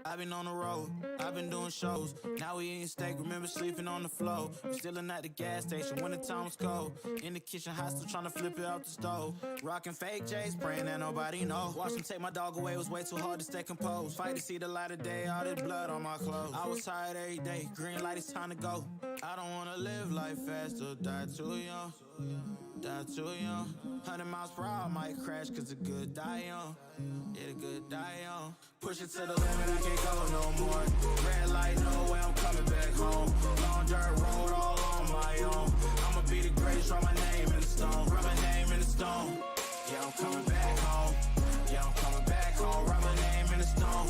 I've been on the road, I've been doing shows. Now we eating steak, remember sleeping on the floor. We chillin' at the gas station when the time was cold. In the kitchen, hot, still tryna flip it out the stove. Rockin' fake J's, praying that nobody know. Watch them take my dog away, it was way too hard to stay composed. Fight to see the light of day, all this blood on my clothes. I was tired every day, green light, it's time to go. I don't wanna live life fast or die too young. Die too young. 100 miles per hour, might crash, cause the good die young. Yeah, the good die young. Push it to the limit, I can't go no more. Red light, no way, I'm coming back home. Long dirt road, all on my own. I'ma be the greatest, write my name in the stone. Write my name in the stone. Yeah, I'm coming back home. Yeah, I'm coming back home. Write my name in the stone.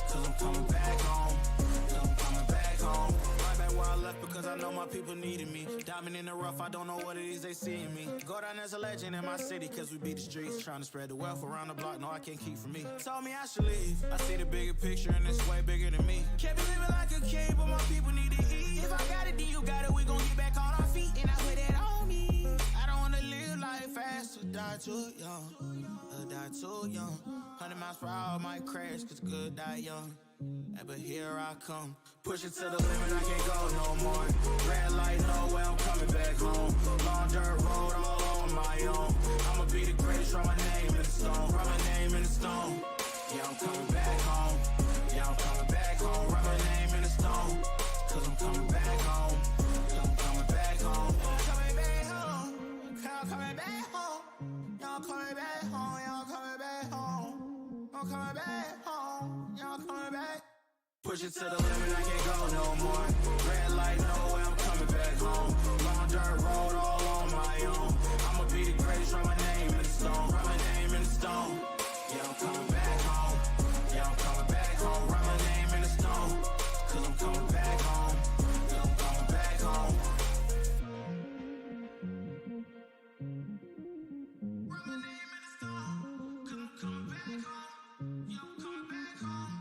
Cause I'm coming back home. Yeah, I'm coming back home. Right back where I left because I know my people needed me. Diamond in the rough, I don't know what it is they see in me. Go down as a legend in my city cause we beat the streets. Trying to spread the wealth around the block, no I can't keep from me. Told me I should leave, I see the bigger picture and it's way bigger than me. Can't be living like a king, but my people need to eat. If I got it, then you got it, we gon' get back on our feet. And I put that on me. I don't wanna live life fast or die too young. Or die too young. 100 miles per hour might crash cause good die young. Yeah, but here I come. Push it to the limit, I can't go no more. Red light, no way, I'm coming back home. Long dirt road, all on my own. I'ma be the greatest, write my name in the stone. Write my name in the stone. Yeah, I'm coming back home. Yeah, I'm coming back home. Write my name in the stone. Cause I'm coming back home. Yeah, I'm coming back home. Coming back home. I'm coming back home. Y'all coming back home. Y'all coming back home. I'm coming back home. Y'all coming back. Push it to the limit, I can't go no more. Red light, no way, I'm coming back home. Long dirt road, all on my own. I'ma be the greatest, write my name in the stone. Write my name in the stone. Yeah, I'm coming back home. Yeah, I'm coming back home. Write my name in the stone. Cause I'm coming back home. Yeah, I'm coming back home. Write my name in the stone. Cause I'm coming back home. Yeah, I'm coming back home.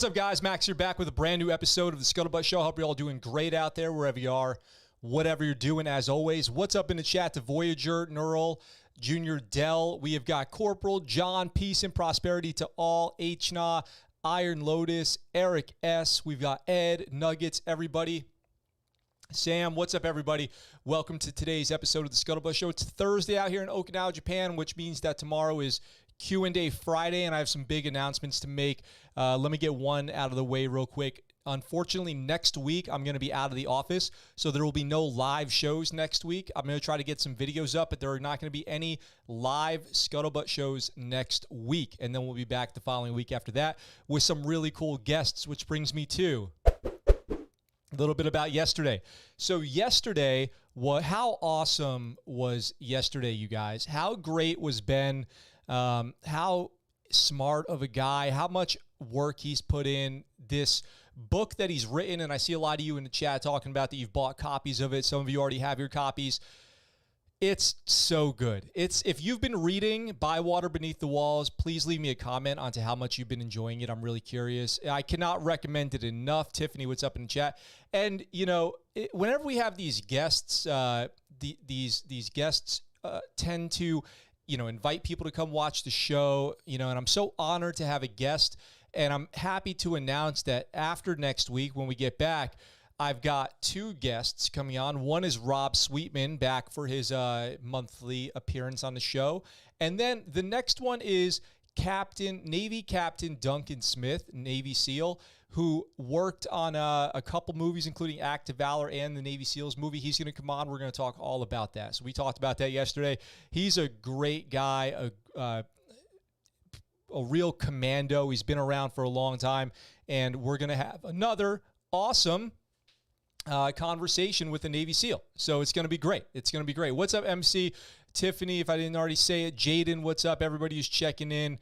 What's up, guys? Max here, back with a brand new episode of the Scuttlebutt Show. Hope you're all doing great out there, wherever you are, whatever you're doing, as always. What's up in the chat to Voyager, Neural, Junior Dell? We have got Corporal, John, peace and prosperity to all, HNA, Iron Lotus, Eric S. We've got Ed, Nuggets, everybody. Sam, what's up, everybody? Welcome to today's episode of the Scuttlebutt Show. It's Thursday out here in Okinawa, Japan, which means that tomorrow is Q&A Friday, and I have some big announcements to make. Let me get one out of the way real quick. Unfortunately, next week, I'm going to be out of the office, so there will be no live shows next week. I'm going to try to get some videos up, but there are not going to be any live Scuttlebutt shows next week, and then we'll be back the following week after that with some really cool guests, which brings me to a little bit about yesterday. So yesterday, how awesome was yesterday, you guys? How great was Ben? How smart of a guy, how much work he's put in this book that he's written. And I see a lot of you in the chat talking about that you've bought copies of it. Some of you already have your copies. It's so good. If you've been reading By Water Beneath the Walls, please leave me a comment onto how much you've been enjoying it. I'm really curious. I cannot recommend it enough. Tiffany, what's up in the chat? And, you know, whenever we have these guests, these guests tend to, you know, invite people to come watch the show, you know, and I'm so honored to have a guest, and I'm happy to announce that after next week, when we get back, I've got two guests coming on. One is Rob Sweetman, back for his monthly appearance on the show. And then the next one is Navy Captain Duncan Smith, Navy SEAL, who worked on a couple movies, including Act of Valor and the Navy SEALs movie. He's going to come on. We're going to talk all about that. So we talked about that yesterday. He's a great guy, a real commando. He's been around for a long time. And we're going to have another awesome conversation with a Navy SEAL. So it's going to be great. It's going to be great. What's up, MC? Tiffany, if I didn't already say it. Jaden, what's up? Everybody who's checking in.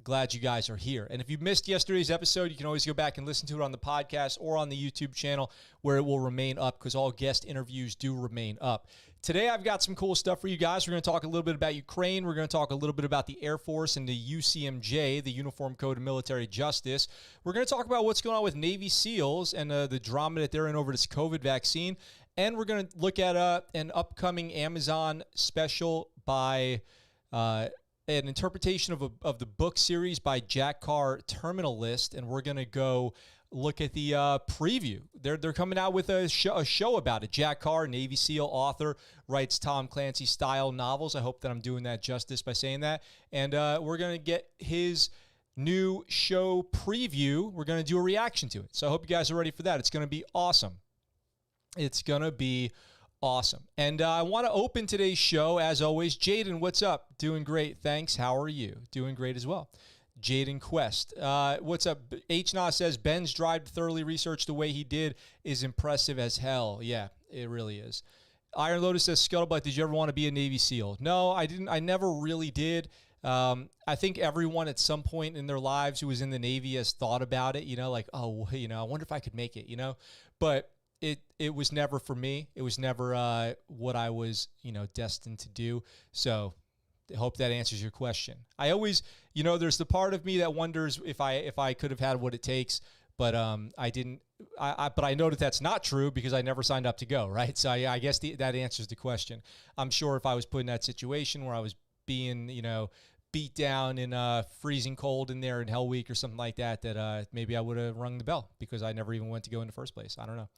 Glad you guys are here. And if you missed yesterday's episode, you can always go back and listen to it on the podcast or on the YouTube channel, where it will remain up, because all guest interviews do remain up. Today, I've got some cool stuff for you guys. We're going to talk a little bit about Ukraine. We're going to talk a little bit about the Air Force and the UCMJ, the Uniform Code of Military Justice. We're going to talk about what's going on with Navy SEALs and the drama that they're in over this COVID vaccine. And we're going to look at an upcoming Amazon special by an interpretation of the book series by Jack Carr, Terminal List, and we're going to go look at the preview. They're coming out with a show about it. Jack Carr, Navy SEAL author, writes Tom Clancy-style novels. I hope that I'm doing that justice by saying that. And we're going to get his new show preview. We're going to do a reaction to it. So I hope you guys are ready for that. It's going to be awesome. It's going to be awesome. And I want to open today's show, as always. Jaden, what's up? Doing great. Thanks. How are you? Doing great as well. Jaden Quest. What's up? HNA says, Ben's drive to thoroughly research the way he did is impressive as hell. Yeah, it really is. Iron Lotus says, Scuttlebutt, did you ever want to be a Navy SEAL? No, I didn't. I never really did. I think everyone at some point in their lives who was in the Navy has thought about it, you know, like, oh, you know, I wonder if I could make it, you know, but it was never for me. It was never what I was, you know, destined to do. So I hope that answers your question. I always, you know, there's the part of me that wonders if I could have had what it takes, but I didn't. But I know that that's not true because I never signed up to go, right? So I guess that answers the question. I'm sure if I was put in that situation where I was being, you know, beat down in freezing cold in there in Hell Week or something like that, that maybe I would have rung the bell because I never even went to go in the first place. I don't know.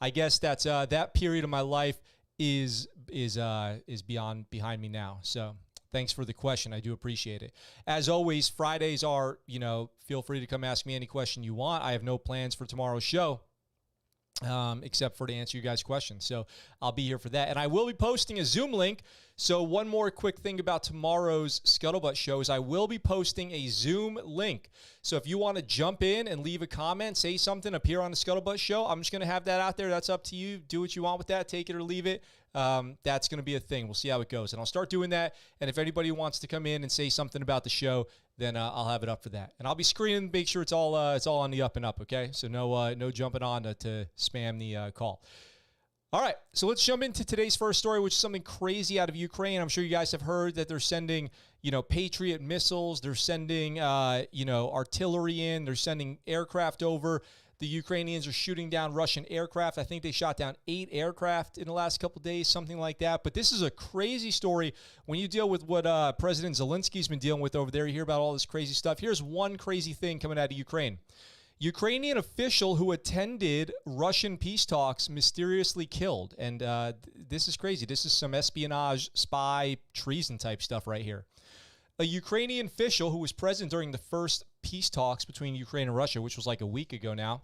I guess that's that period of my life is behind me now. So thanks for the question. I do appreciate it. As always, Fridays are, you know, feel free to come ask me any question you want. I have no plans for tomorrow's show. Except for to answer you guys' questions. So I'll be here for that. And I will be posting a Zoom link. So one more quick thing about tomorrow's Scuttlebutt show is I will be posting a Zoom link. So if you want to jump in and leave a comment, say something, appear on the Scuttlebutt show, I'm just going to have that out there. That's up to you. Do what you want with that. Take it or leave it. That's going to be a thing. We'll see how it goes. And I'll start doing that. And if anybody wants to come in and say something about the show, then I'll have it up for that. And I'll be screening, make sure it's all on the up and up, okay? So no jumping on to spam the call. All right, so let's jump into today's first story, which is something crazy out of Ukraine. I'm sure you guys have heard that they're sending, Patriot missiles. They're sending, artillery in. They're sending aircraft over. The Ukrainians are shooting down Russian aircraft. I think they shot down 8 aircraft in the last couple of days, something like that. But this is a crazy story. When you deal with what President Zelensky's been dealing with over there, you hear about all this crazy stuff. Here's one crazy thing coming out of Ukraine. Ukrainian official who attended Russian peace talks mysteriously killed. And this is crazy. This is some espionage, spy, treason type stuff right here. A Ukrainian official who was present during the first peace talks between Ukraine and Russia, which was like a week ago now,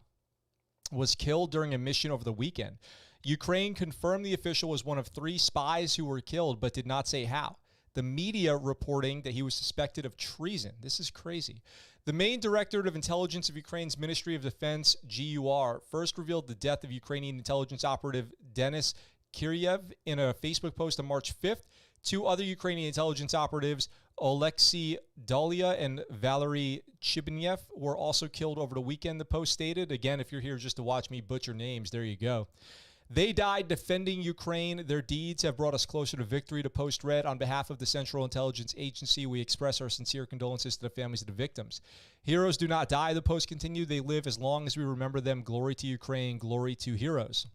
was killed during a mission over the weekend. Ukraine confirmed the official was one of 3 spies who were killed, but did not say how. The media reporting that he was suspected of treason. This is crazy. The main Directorate of Intelligence of Ukraine's Ministry of Defense, GUR, first revealed the death of Ukrainian intelligence operative Denis Kiryev in a Facebook post on March 5th. 2 other Ukrainian intelligence operatives, Oleksiy Dalia and Valery Chibinev, were also killed over the weekend, the post stated. Again, if you're here just to watch me butcher names, there you go. They died defending Ukraine. Their deeds have brought us closer to victory, the post read. On behalf of the Central Intelligence Agency, we express our sincere condolences to the families of the victims. Heroes do not die, the post continued. They live as long as we remember them. Glory to Ukraine, glory to heroes.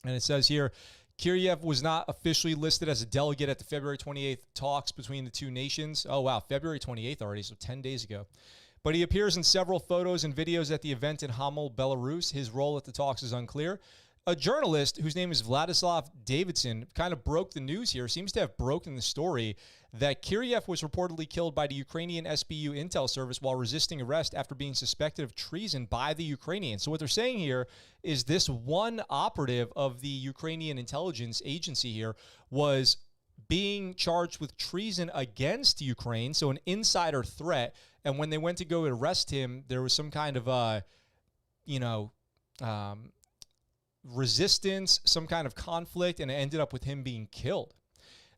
And it says here, Kiryev was not officially listed as a delegate at the February 28th talks between the 2 nations. Oh, wow, February 28th already, so 10 days ago. But he appears in several photos and videos at the event in Homel, Belarus. His role at the talks is unclear. A journalist whose name is Vladislav Davidson kind of broke the news here, seems to have broken the story that Kiryev was reportedly killed by the Ukrainian SBU intel service while resisting arrest after being suspected of treason by the Ukrainians. So what they're saying here is this one operative of the Ukrainian intelligence agency here was being charged with treason against Ukraine, so an insider threat. And when they went to go arrest him, there was some kind of, resistance, some kind of conflict, and it ended up with him being killed.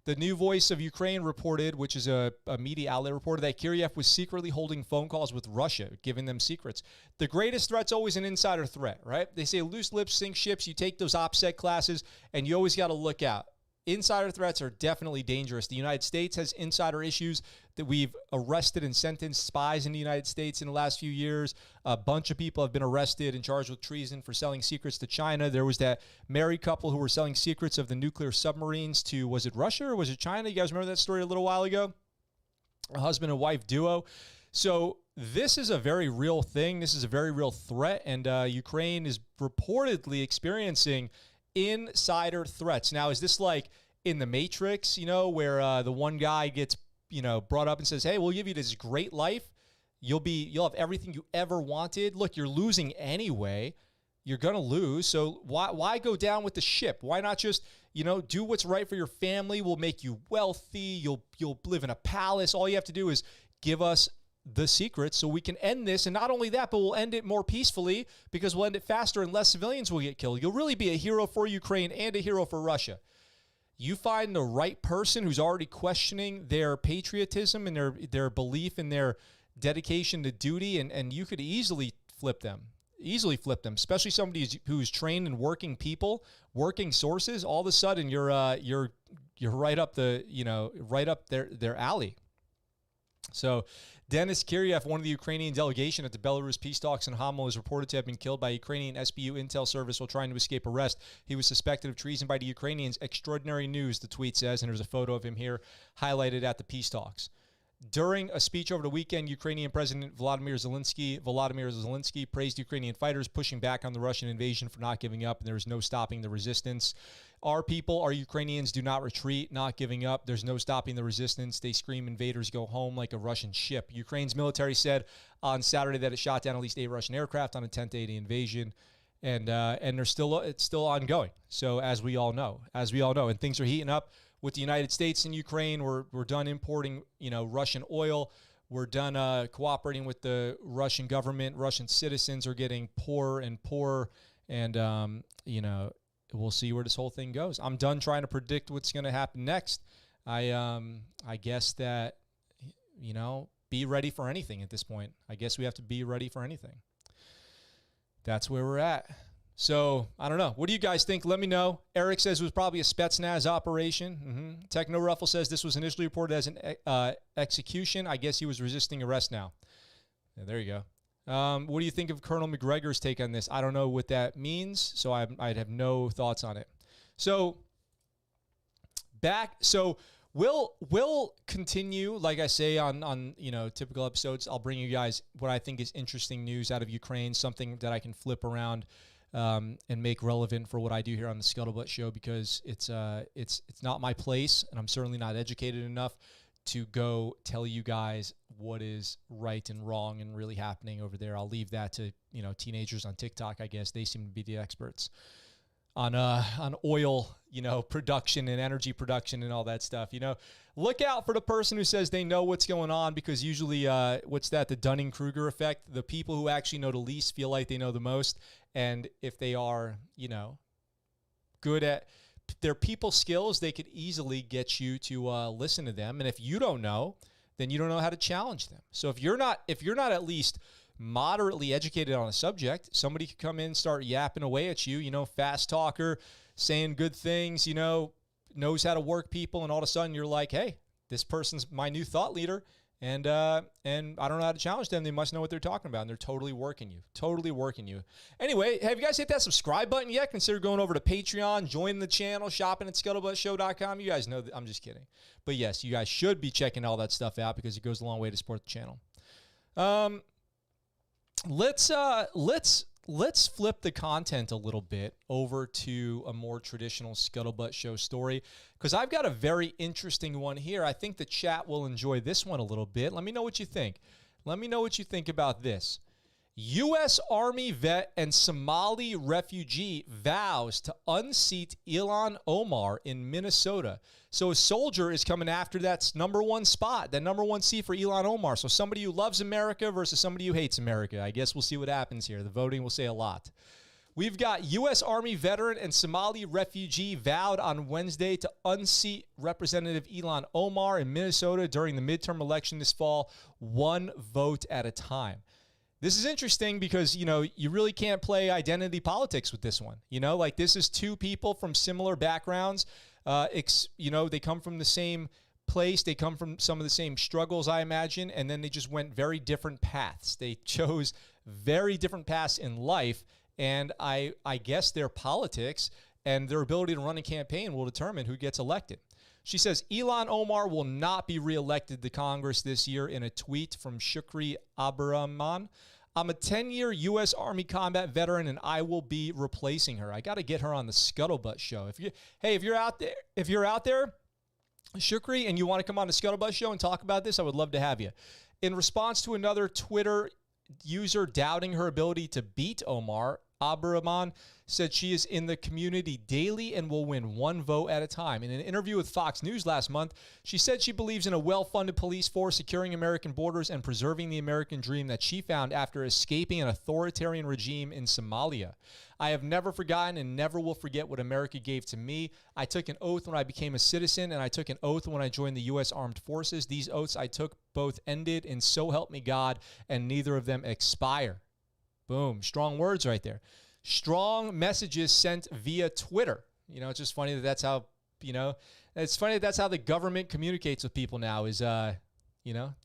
The New Voice of Ukraine reported, which is a media outlet, reported that Kiryev was secretly holding phone calls with Russia, giving them secrets. The greatest threat's always an insider threat, right? They say loose lips sink ships. You take those OPSEC classes, and you always got to look out. Insider threats are definitely dangerous. The United States has insider issues that we've arrested and sentenced spies in the United States in the last few years. A bunch of people have been arrested and charged with treason for selling secrets to China. There was that married couple who were selling secrets of the nuclear submarines to, was it Russia or was it China? You guys remember that story a little while ago? A husband and wife duo. So this is a very real thing. This is a very real threat, and Ukraine is reportedly experiencing insider threats. Now, is this like in the Matrix, where the one guy gets, brought up and says, hey, we'll give you this great life. You'll have everything you ever wanted. Look, you're losing anyway. You're going to lose. So why go down with the ship? Why not just, do what's right for your family? We'll make you wealthy. You'll live in a palace. All you have to do is give us the secrets so we can end this. And not only that, but we'll end it more peacefully because we'll end it faster and less civilians will get killed. You'll really be a hero for Ukraine and a hero for Russia. You find the right person who's already questioning their patriotism and their belief in their dedication to duty, and you could easily flip them, especially somebody who's trained in working people, working sources. All of a sudden you're right up their alley. So Denis Kiryev, one of the Ukrainian delegation at the Belarus peace talks in Homel, is reported to have been killed by Ukrainian SBU intel service while trying to escape arrest. He was suspected of treason by the Ukrainians. Extraordinary news, the tweet says, and there's a photo of him here highlighted at the peace talks. During a speech over the weekend, Ukrainian President Volodymyr Zelensky praised Ukrainian fighters pushing back on the Russian invasion for not giving up, and there is no stopping the resistance. Our people, our Ukrainians, do not retreat, not giving up. There's no stopping the resistance. They scream invaders go home like a Russian ship. Ukraine's military said on Saturday that it shot down at least 8 Russian aircraft on the 10th day of the invasion, and it's still ongoing. So as we all know, and things are heating up with the United States and Ukraine. We're done importing, Russian oil. We're done cooperating with the Russian government. Russian citizens are getting poorer and poorer, and we'll see where this whole thing goes. I'm done trying to predict what's going to happen next. I guess that, be ready for anything at this point. I guess we have to be ready for anything. That's where we're at. So, I don't know. What do you guys think? Let me know. Eric says it was probably a Spetsnaz operation. Techno Ruffle says this was initially reported as an execution. I guess he was resisting arrest now. Yeah, there you go. What do you think of Colonel McGregor's take on this? I don't know what that means, so I'd have no thoughts on it. So, we'll continue, like I say, on typical episodes. I'll bring you guys what I think is interesting news out of Ukraine, something that I can flip around and make relevant for what I do here on the Scuttlebutt Show, because it's not my place, and I'm certainly not educated enough to go tell you guys what is right and wrong and really happening over there. I'll leave that to teenagers on TikTok. I guess they seem to be the experts on oil, production and energy production and all that stuff. Look out for the person who says they know what's going on, because usually, the Dunning-Kruger effect? The people who actually know the least feel like they know the most. And if they are, good at their people skills, they could easily get you to listen to them. And if you don't know, then you don't know how to challenge them. So if you're not at least moderately educated on a subject, somebody could come in, start yapping away at you, fast talker, saying good things, knows how to work people, and all of a sudden you're like, hey, this person's my new thought leader, and I don't know how to challenge them. They must know what they're talking about, and they're totally working you. Anyway, have you guys hit that subscribe button yet? Consider going over to Patreon, joining the channel, shopping at scuttlebuttshow.com. You guys know that I'm just kidding. But yes, you guys should be checking all that stuff out, because it goes a long way to support the channel. Let's flip the content a little bit over to a more traditional Scuttlebutt Show story, because I've got a very interesting one here. I think the chat will enjoy this one a little bit. Let me know what you think. Let me know what you think about this. U.S. Army vet and Somali refugee vows to unseat Ilhan Omar in Minnesota. So a soldier is coming after that number one spot, that number one seat for Ilhan Omar. So somebody who loves America versus somebody who hates America. I guess we'll see what happens here. The voting will say a lot. We've got U.S. Army veteran and Somali refugee vowed on Wednesday to unseat Representative Ilhan Omar in Minnesota during the midterm election this fall, one vote at a time. This is interesting because, you really can't play identity politics with this one. This is two people from similar backgrounds. They come from the same place. They come from some of the same struggles, I imagine, and then they just went very different paths. They chose very different paths in life, and I guess their politics and their ability to run a campaign will determine who gets elected. She says Ilhan Omar will not be reelected to Congress this year in a tweet from Shukri Abdurrahman. I'm a 10-year U.S. Army combat veteran, and I will be replacing her. I got to get her on the Scuttlebutt Show. If you're out there, Shukri, and you want to come on the Scuttlebutt Show and talk about this, I would love to have you. In response to another Twitter user doubting her ability to beat Omar, Abdurrahman said she is in the community daily and will win one vote at a time. In an interview with Fox News last month, she said she believes in a well-funded police force securing American borders and preserving the American dream that she found after escaping an authoritarian regime in Somalia. I have never forgotten and never will forget what America gave to me. I took an oath when I became a citizen, and I took an oath when I joined the U.S. Armed Forces. These oaths I took both ended, and so help me God, and neither of them expire. Boom. Strong words right there. Strong messages sent via Twitter. It's just funny that's how, it's funny that's how the government communicates with people now is, their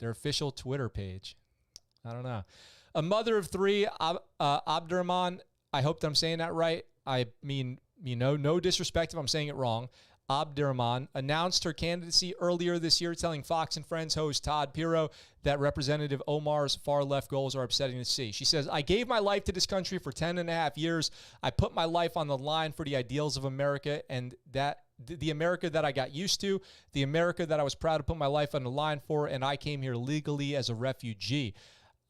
official Twitter page. I don't know. A mother of three, Abdurrahman, I hope that I'm saying that right. I mean, no disrespect if I'm saying it wrong. Abdurrahman announced her candidacy earlier this year, telling Fox and Friends host Todd Pirro that Representative Omar's far-left goals are upsetting to see. She says, I gave my life to this country for 10 and a half years. I put my life on the line for the ideals of America, and that the America that I got used to, the America that I was proud to put my life on the line for, and I came here legally as a refugee.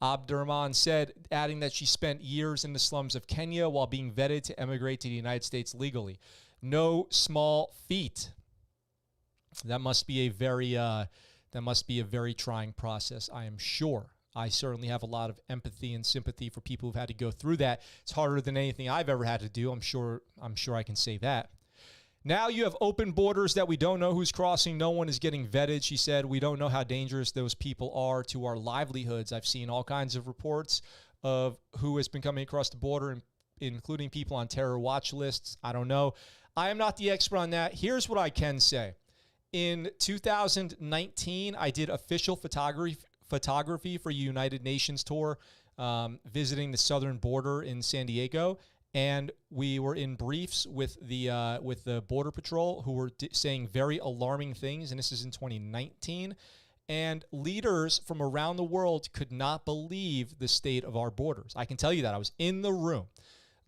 Abdurrahman said, adding that she spent years in the slums of Kenya while being vetted to emigrate to the United States legally. No small feat. That must be a very trying process, I am sure. I certainly have a lot of empathy and sympathy for people who've had to go through that. It's harder than anything I've ever had to do. I'm sure I can say that. Now you have open borders that we don't know who's crossing. No one is getting vetted. She said, we don't know how dangerous those people are to our livelihoods. I've seen all kinds of reports of who has been coming across the border including people on terror watch lists. I don't know. I am not the expert on that. Here's what I can say. In 2019, I did official photography for a United Nations tour, visiting the southern border in San Diego. And we were in briefs with the Border Patrol, who were saying very alarming things. And this is in 2019. And leaders from around the world could not believe the state of our borders. I can tell you that. I was in the room.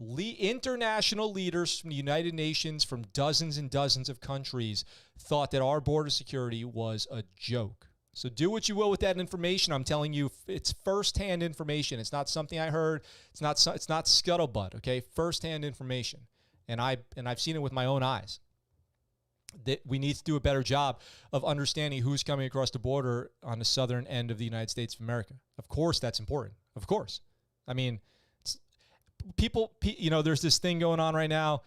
International leaders from the United Nations, from dozens and dozens of countries, thought that our border security was a joke. So do what you will with that information. I'm telling you, it's firsthand information. It's not something I heard. It's not scuttlebutt, okay? Firsthand information. And I've seen it with my own eyes. That we need to do a better job of understanding who's coming across the border on the southern end of the United States of America. Of course, that's important. Of course. I mean, people, there's this thing going on right now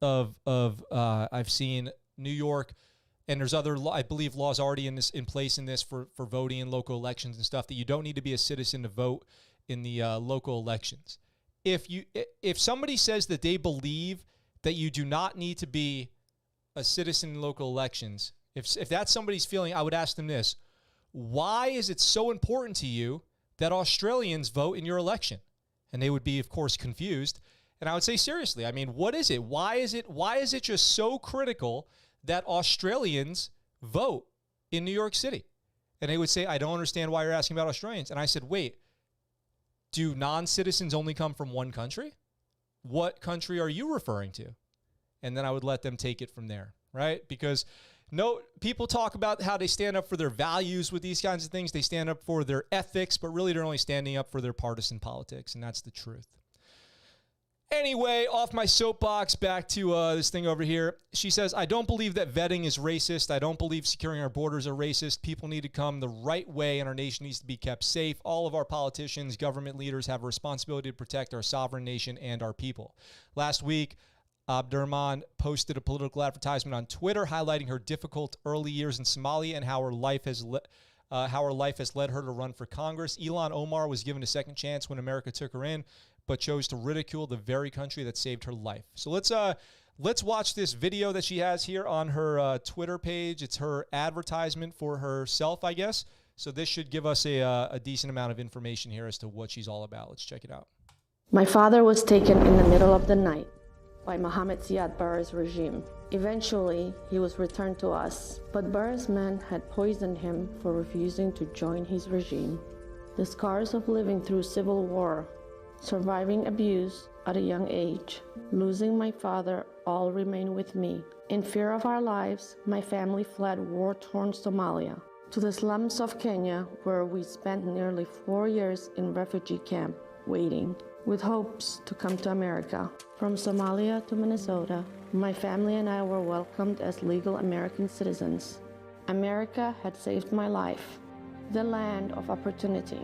I've seen New York, and there's other, I believe, laws already in place for voting in local elections and stuff, that you don't need to be a citizen to vote in the local elections. If somebody says that they believe that you do not need to be a citizen in local elections, if that's somebody's feeling, I would ask them this: why is it so important to you that Australians vote in your election? And they would be, of course, confused. And I would say, seriously, I mean, what is it? Why is it just so critical that Australians vote in New York City? And they would say, I don't understand why you're asking about Australians. And I said, wait, do non-citizens only come from one country? What country are you referring to? And then I would let them take it from there, right? Because people talk about how they stand up for their values with these kinds of things. They stand up for their ethics, but really they're only standing up for their partisan politics, and that's the truth. Anyway, off my soapbox, back to this thing over here. She says, I don't believe that vetting is racist. I don't believe securing our borders are racist. People need to come the right way, and our nation needs to be kept safe. All of our politicians, government leaders have a responsibility to protect our sovereign nation and our people. Last week, Abdurrahman posted a political advertisement on Twitter highlighting her difficult early years in Somalia and how her life has led her to run for Congress. Ilhan Omar was given a second chance when America took her in, but chose to ridicule the very country that saved her life. So let's watch this video that she has here on her Twitter page. It's her advertisement for herself, I guess. So this should give us a decent amount of information here as to what she's all about. Let's check it out. My father was taken in the middle of the night by Mohammed Siad Barre's regime. Eventually, he was returned to us, but Barre's men had poisoned him for refusing to join his regime. The scars of living through civil war, surviving abuse at a young age, losing my father all remain with me. In fear of our lives, my family fled war-torn Somalia to the slums of Kenya, where we spent nearly 4 years in refugee camp waiting, with hopes to come to America. From Somalia to Minnesota, my family and I were welcomed as legal American citizens. America had saved my life, the land of opportunity.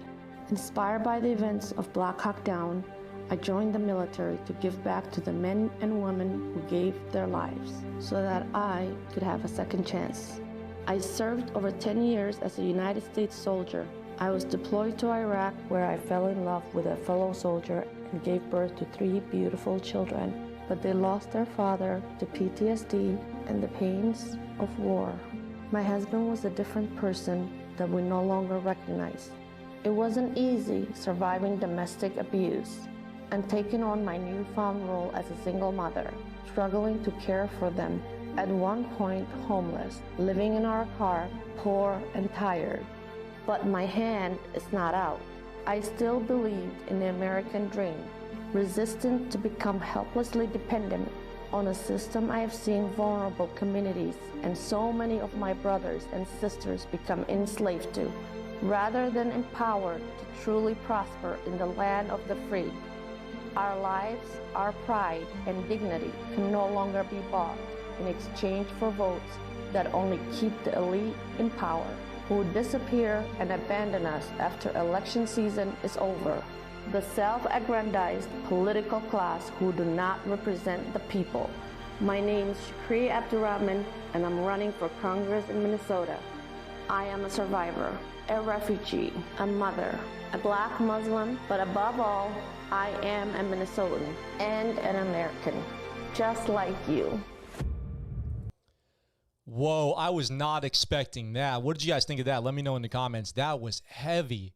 Inspired by the events of Black Hawk Down, I joined the military to give back to the men and women who gave their lives so that I could have a second chance. I served over 10 years as a United States soldier. I was deployed to Iraq, where I fell in love with a fellow soldier and gave birth to 3 beautiful children. But they lost their father to PTSD and the pains of war. My husband was a different person that we no longer recognize. It wasn't easy surviving domestic abuse and taking on my newfound role as a single mother, struggling to care for them, at one point homeless, living in our car, poor and tired. But my hand is not out. I still believed in the American dream, resistant to become helplessly dependent on a system I have seen vulnerable communities and so many of my brothers and sisters become enslaved to, rather than empowered to truly prosper in the land of the free. Our lives, our pride, and dignity can no longer be bought in exchange for votes that only keep the elite in power, who disappear and abandon us after election season is over. The self-aggrandized political class who do not represent the people. My name is Shukri Abdurrahman, and I'm running for Congress in Minnesota. I am a survivor, a refugee, a mother, a Black Muslim, but above all, I am a Minnesotan and an American, just like you. Whoa, I was not expecting that. What did you guys think of that? Let me know in the comments. That was heavy.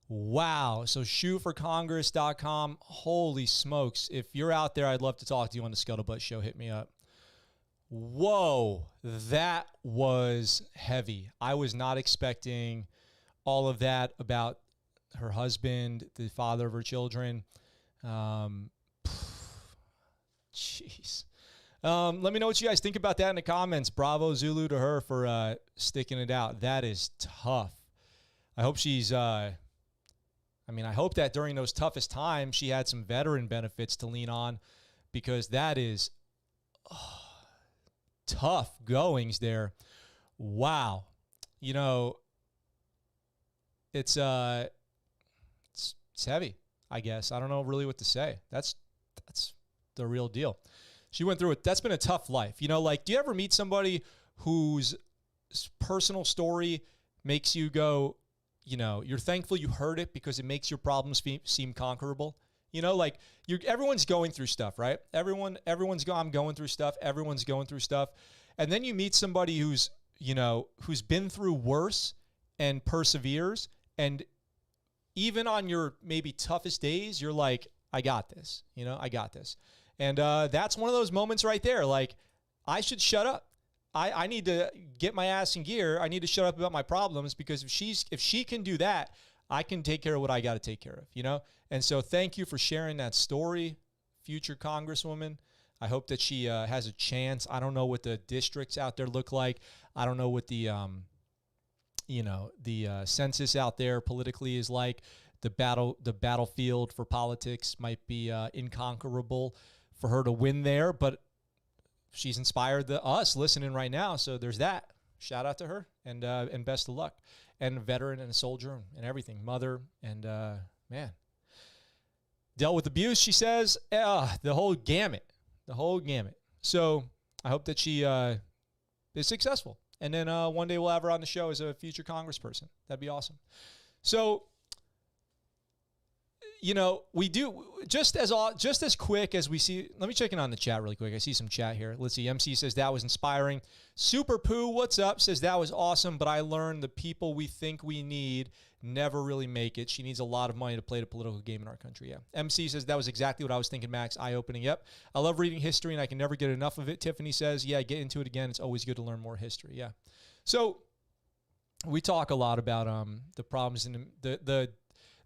Wow. So shootforcongress.com. Holy smokes. If you're out there, I'd love to talk to you on the Scuttlebutt Show. Hit me up. Whoa, that was heavy. I was not expecting all of that about her husband, the father of her children. Jeez. Let me know what you guys think about that in the comments. Bravo Zulu to her for sticking it out. That is tough. I hope she's, I hope that during those toughest times she had some veteran benefits to lean on, because that is tough goings there. Wow. You know, it's heavy, I guess. I don't know really what to say. That's the real deal. She went through it. That's been a tough life. You know, like, do you ever meet somebody whose personal story makes you go, you know, you're thankful you heard it because it makes your problems seem conquerable? You know, like, everyone's going through stuff, right? I'm going through stuff. Everyone's going through stuff. And then you meet somebody who's been through worse and perseveres. And even on your maybe toughest days, you're like, I got this. You know, I got this. And that's one of those moments right there. Like, I should shut up. I need to get my ass in gear. I need to shut up about my problems, because if she can do that, I can take care of what I got to take care of, you know? And so thank you for sharing that story, future Congresswoman. I hope that she has a chance. I don't know what the districts out there look like. I don't know what the census out there politically is like. The battlefield for politics might be inconquerable for her to win there, but she's inspired us listening right now. So there's that. Shout out to her, and best of luck. And a veteran and a soldier and everything, mother, and man. Dealt with abuse, she says, the whole gamut. So I hope that she is successful. And then one day we'll have her on the show as a future congressperson. That'd be awesome. So, you know, we do just as quick as we see. Let me check in on the chat really quick. I see some chat here. Let's see. MC says that was inspiring. Super Poo, what's up? Says that was awesome, but I learned the people we think we need never really make it. She needs a lot of money to play the political game in our country. Yeah. MC says that was exactly what I was thinking, Max. Eye-opening. Yep. I love reading history, and I can never get enough of it. Tiffany says, yeah, get into it again. It's always good to learn more history. Yeah. So we talk a lot about the problems in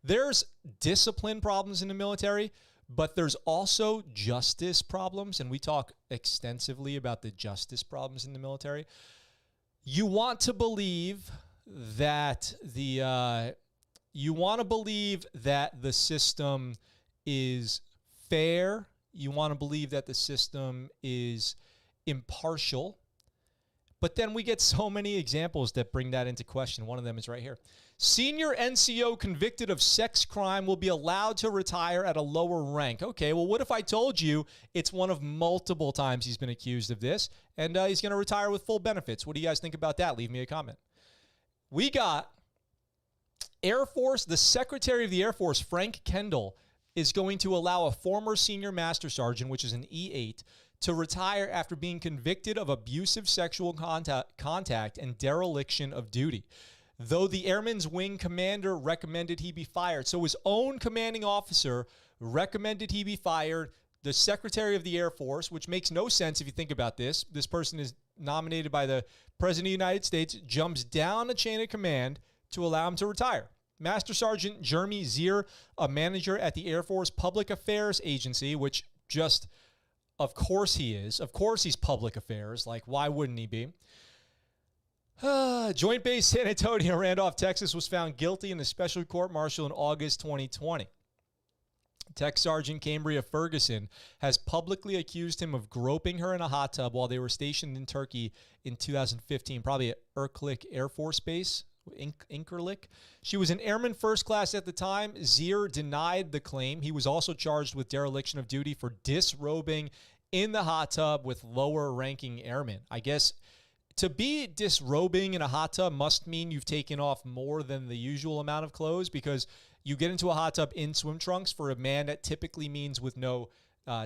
there's discipline problems in the military, but there's also justice problems, and we talk extensively about the justice problems in the military. You want to believe that the system is fair. You want to believe that the system is impartial. But then we get so many examples that bring that into question. One of them is right here. Senior NCO convicted of sex crime will be allowed to retire at a lower rank. Okay, well, what if I told you it's one of multiple times he's been accused of this, and he's going to retire with full benefits? What do you guys think about that? Leave me a comment. We got Air Force, the Secretary of the Air Force, Frank Kendall, is going to allow a former senior master sergeant, which is an E8, to retire after being convicted of abusive sexual contact and dereliction of duty, though the Airman's Wing commander recommended he be fired. So his own commanding officer recommended he be fired. The Secretary of the Air Force, which makes no sense if you think about this. This person is nominated by the President of the United States, jumps down a chain of command to allow him to retire. Master Sergeant Jeremy Zier, a manager at the Air Force Public Affairs Agency, which just... Of course he is. Of course he's public affairs. Like, why wouldn't he be? Joint Base San Antonio, Randolph, Texas, was found guilty in a special court martial in August 2020. Tech Sergeant Cambria Ferguson has publicly accused him of groping her in a hot tub while they were stationed in Turkey in 2015, probably at Irklik Air Force Base. Incirlik. She was an airman first class at the time. Zier denied the claim. He was also charged with dereliction of duty for disrobing in the hot tub with lower ranking airmen. I guess to be disrobing in a hot tub must mean you've taken off more than the usual amount of clothes, because You get into a hot tub in swim trunks. For a man, that typically means with no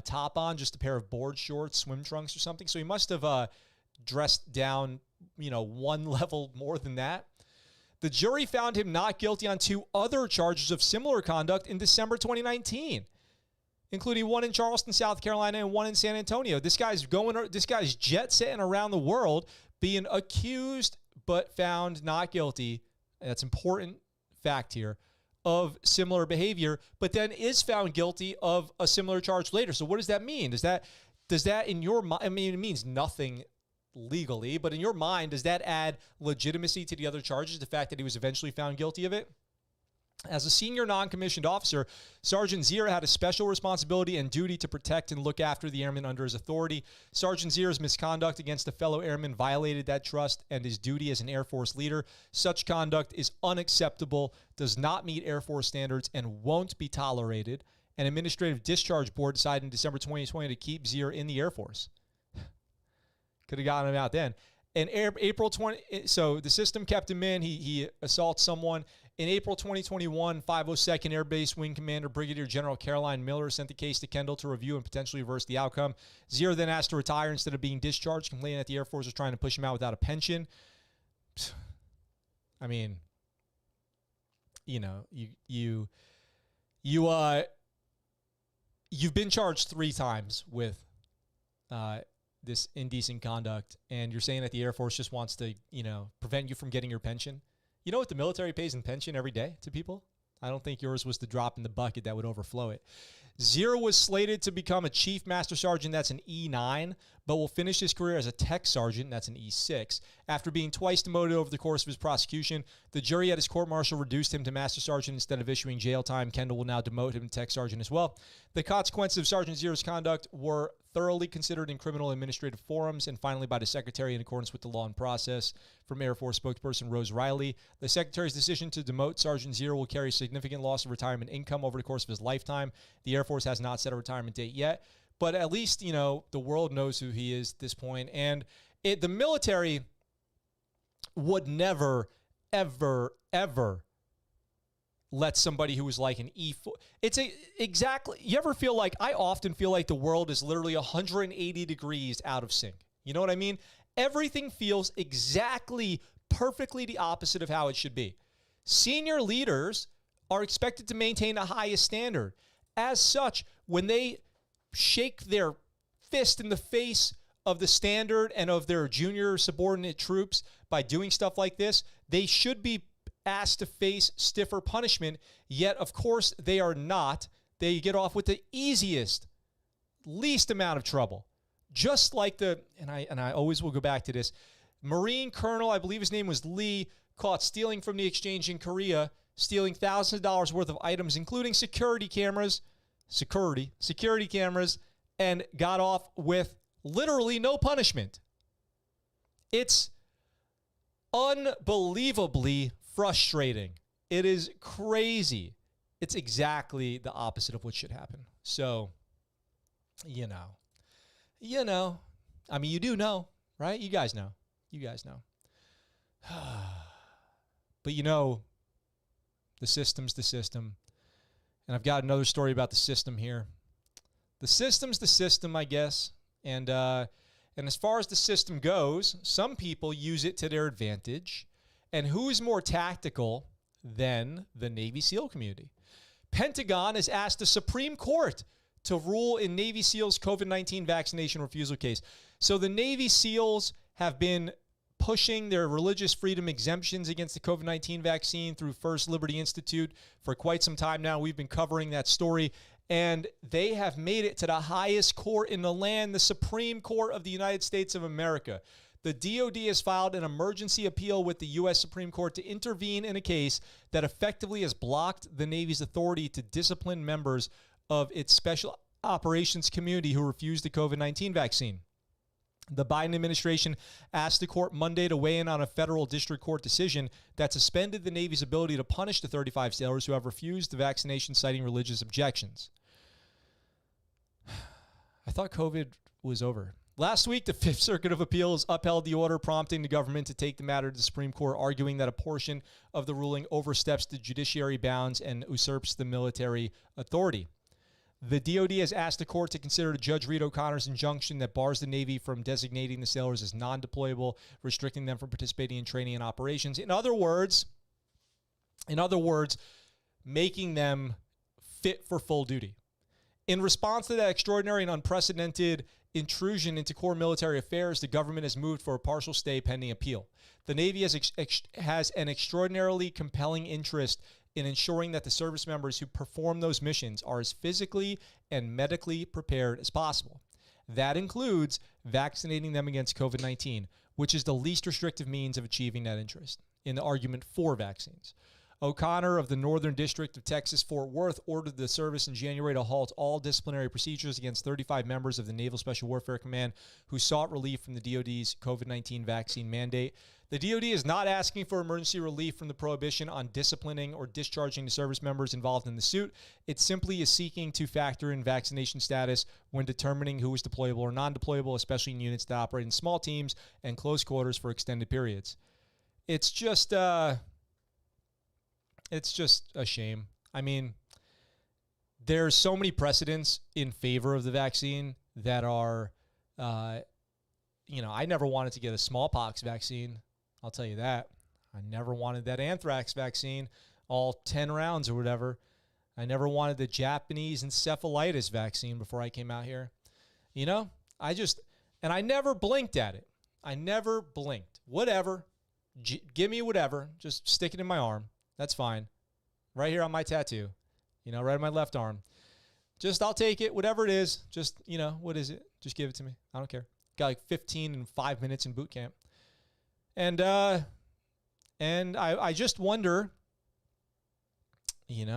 top on, just a pair of board shorts, swim trunks or something. So he must have dressed down, one level more than that. The jury found him not guilty on 2 other charges of similar conduct in December 2019, including one in Charleston, South Carolina, and one in San Antonio. This guy's jet setting around the world, being accused but found not guilty. That's important fact here, of similar behavior, but then is found guilty of a similar charge later. So what does that mean? Does that in your mind, it means nothing legally, but in your mind, does that add legitimacy to the other charges, the fact that he was eventually found guilty of it? As a senior non-commissioned officer, Sergeant Zier had a special responsibility and duty to protect and look after the airmen under his authority. Sergeant Zier's misconduct against a fellow airman violated that trust and his duty as an Air Force leader. Such conduct is unacceptable, does not meet Air Force standards, and won't be tolerated. An administrative discharge board decided in December 2020 to keep Zier in the Air Force. Could have gotten him out then. In April 20, so the system kept him in. He assaults someone. In April 2021, 502nd Air Base Wing Commander Brigadier General Caroline Miller sent the case to Kendall to review and potentially reverse the outcome. Zier then asked to retire instead of being discharged, complaining that the Air Force was trying to push him out without a pension. I mean, you've been charged 3 times with this indecent conduct, and you're saying that the Air Force just wants to, prevent you from getting your pension. You know what the military pays in pension every day to people? I don't think yours was the drop in the bucket that would overflow it. Zier was slated to become a Chief Master Sergeant, that's an E9, but will finish his career as a Tech Sergeant, that's an E6. After being twice demoted over the course of his prosecution, the jury at his court-martial reduced him to Master Sergeant instead of issuing jail time. Kendall will now demote him to Tech Sergeant as well. The consequences of Sergeant Zier's conduct were thoroughly considered in criminal administrative forums and finally by the Secretary in accordance with the law and process. From Air Force spokesperson Rose Riley, the Secretary's decision to demote Sergeant Zier will carry significant loss of retirement income over the course of his lifetime. The Air Force has not set a retirement date yet, but at least, the world knows who he is at this point. And the military would never, ever, ever let somebody who was like an E4. You ever feel like, I often feel like the world is literally 180 degrees out of sync. You know what I mean? Everything feels exactly, perfectly the opposite of how it should be. Senior leaders are expected to maintain the highest standard. As such, when they shake their fist in the face of the standard and of their junior subordinate troops by doing stuff like this, they should be asked to face stiffer punishment, yet of course they are not. They get off with the least amount of trouble. Just like and I always will go back to this, Marine Colonel, I believe his name was Lee, caught stealing from the exchange in Korea, stealing thousands of dollars worth of items, including security cameras, and got off with literally no punishment. It's unbelievably frustrating. It is crazy. It's exactly the opposite of what should happen. So, I mean, you do know, right? You guys know. But the system's the system. And I've got another story about the system here. The system's the system, I guess. And as far as the system goes, some people use it to their advantage. And who's more tactical than the Navy SEAL community? Pentagon has asked the Supreme Court to rule in Navy SEALs' COVID-19 vaccination refusal case. So the Navy SEALs have been pushing their religious freedom exemptions against the COVID-19 vaccine through First Liberty Institute for quite some time now. We've been covering that story, and they have made it to the highest court in the land, the Supreme Court of the United States of America. The DOD has filed an emergency appeal with the U.S. Supreme Court to intervene in a case that effectively has blocked the Navy's authority to discipline members of its special operations community who refused the COVID-19 vaccine. The Biden administration asked the court Monday to weigh in on a federal district court decision that suspended the Navy's ability to punish the 35 sailors who have refused the vaccination, citing religious objections. I thought COVID was over. Last week, the Fifth Circuit of Appeals upheld the order prompting the government to take the matter to the Supreme Court, arguing that a portion of the ruling oversteps the judiciary bounds and usurps the military authority. The DOD has asked the court to consider Judge Reed O'Connor's injunction that bars the Navy from designating the sailors as non-deployable, restricting them from participating in training and operations. In other words, making them fit for full duty. In response to that extraordinary and unprecedented intrusion into core military affairs, the government has moved for a partial stay pending appeal. The Navy has an extraordinarily compelling interest in ensuring that the service members who perform those missions are as physically and medically prepared as possible. That includes vaccinating them against COVID-19, which is the least restrictive means of achieving that interest in the argument for vaccines. O'Connor of the Northern District of Texas, Fort Worth, ordered the service in January to halt all disciplinary procedures against 35 members of the Naval Special Warfare Command who sought relief from the DoD's COVID-19 vaccine mandate. The DoD is not asking for emergency relief from the prohibition on disciplining or discharging the service members involved in the suit. It simply is seeking to factor in vaccination status when determining who is deployable or non-deployable, especially in units that operate in small teams and close quarters for extended periods. It's just a shame. I mean, there's so many precedents in favor of the vaccine that are, I never wanted to get a smallpox vaccine. I'll tell you that. I never wanted that anthrax vaccine, all 10 rounds or whatever. I never wanted the Japanese encephalitis vaccine before I came out here. I never blinked at it. I never blinked. Whatever. Give me whatever. Just stick it in my arm. That's fine. Right here on my tattoo. Right on my left arm. I'll take it. Whatever it is. What is it? Just give it to me. I don't care. Got like 15 and 5 minutes in boot camp. And I just wonder, when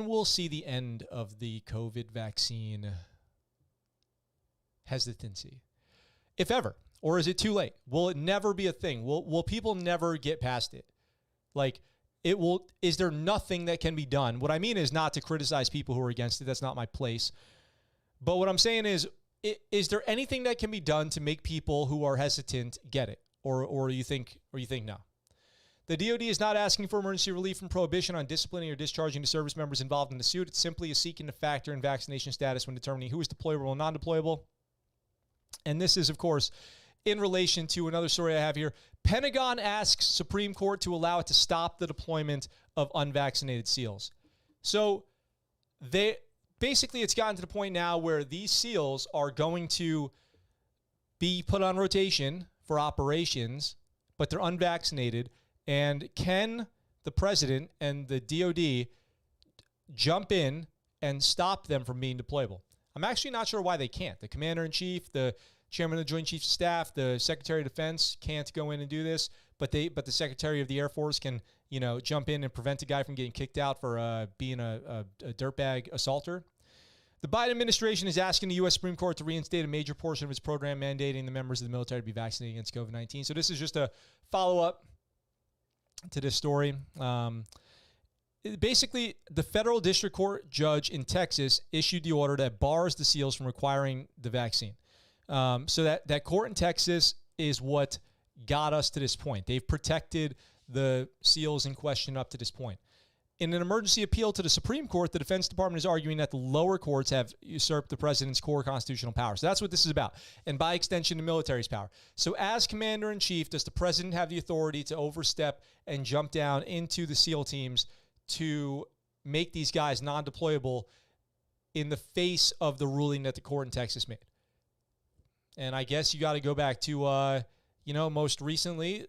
we'll see the end of the COVID vaccine hesitancy, if ever. Or is it too late? Will it never be a thing? Will people never get past it? Is there nothing that can be done? What I mean is not to criticize people who are against it. That's not my place. But what I'm saying is there anything that can be done to make people who are hesitant get it? Or you think no? The DoD is not asking for emergency relief from prohibition on disciplining or discharging the service members involved in the suit. It simply is seeking to factor in vaccination status when determining who is deployable and non-deployable. And this is, of course, in relation to another story I have here. Pentagon asks Supreme Court to allow it to stop the deployment of unvaccinated SEALs. So it's gotten to the point now where these SEALs are going to be put on rotation for operations, but they're unvaccinated. And can the president and the DOD jump in and stop them from being deployable? I'm actually not sure why they can't. The commander-in-chief, the chairman of the Joint Chiefs of Staff, the Secretary of Defense can't go in and do this, but the Secretary of the Air Force can, jump in and prevent a guy from getting kicked out for being a dirtbag assaulter. The Biden administration is asking the U.S. Supreme Court to reinstate a major portion of its program mandating the members of the military to be vaccinated against COVID-19. So this is just a follow-up to this story. Basically, the federal district court judge in Texas issued the order that bars the SEALs from requiring the vaccine. So that court in Texas is what got us to this point. They've protected the SEALs in question up to this point. In an emergency appeal to the Supreme Court, the Defense Department is arguing that the lower courts have usurped the president's core constitutional power. So that's what this is about. And by extension, the military's power. So as commander-in-chief, does the president have the authority to overstep and jump down into the SEAL teams to make these guys non-deployable in the face of the ruling that the court in Texas made? And I guess you got to go back to, most recently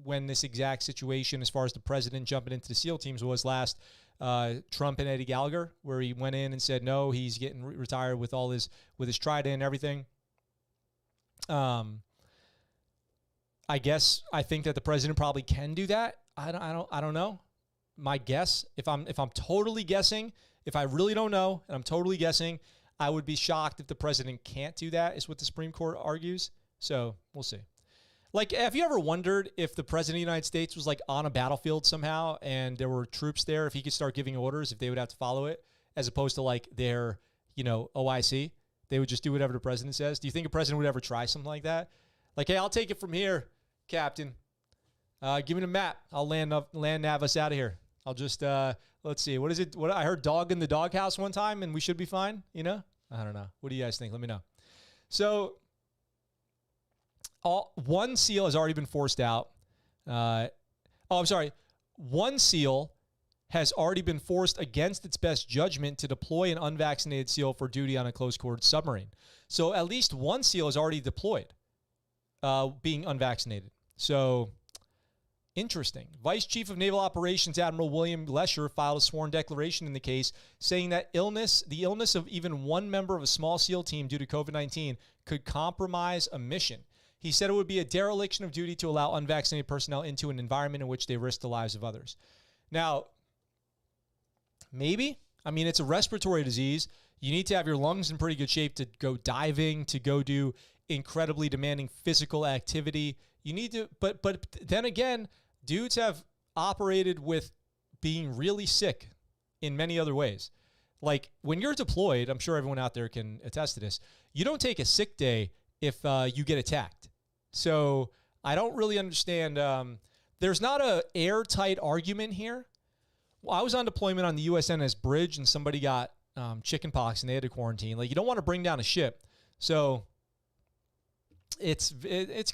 when this exact situation as far as the president jumping into the SEAL teams was last, Trump and Eddie Gallagher, where he went in and said, no, he's getting retired with his trident and everything. I think that the president probably can do that. I don't know. My guess, if I'm totally guessing, if I really don't know and I'm totally guessing, I would be shocked if the president can't do that, is what the Supreme Court argues. So we'll see. Have you ever wondered if the president of the United States was on a battlefield somehow and there were troops there, if he could start giving orders, if they would have to follow it, as opposed to they're, OIC. They would just do whatever the president says. Do you think a president would ever try something like that? Like, hey, I'll take it from here, Captain. Give me the map. I'll land nav us out of here. I'll just, let's see. What is it? What I heard dog in the doghouse one time and we should be fine, I don't know. What do you guys think? Let me know. So one SEAL has already been forced out. I'm sorry. One SEAL has already been forced against its best judgment to deploy an unvaccinated SEAL for duty on a close-quarters submarine. So at least one SEAL is already deployed, being unvaccinated. So interesting. Vice Chief of Naval Operations Admiral William Lesher filed a sworn declaration in the case, saying that the illness of even one member of a small SEAL team due to COVID-19 could compromise a mission. He said it would be a dereliction of duty to allow unvaccinated personnel into an environment in which they risk the lives of others. Now, maybe. I mean, it's a respiratory disease. You need to have your lungs in pretty good shape to go diving, to go do incredibly demanding physical activity. You need to, but then again, dudes have operated with being really sick in many other ways. Like when you're deployed, I'm sure everyone out there can attest to this. You don't take a sick day if you get attacked. So I don't really understand. There's not a airtight argument here. Well, I was on deployment on the USNS Bridge and somebody got chicken pox and they had to quarantine. Like, you don't want to bring down a ship. So it's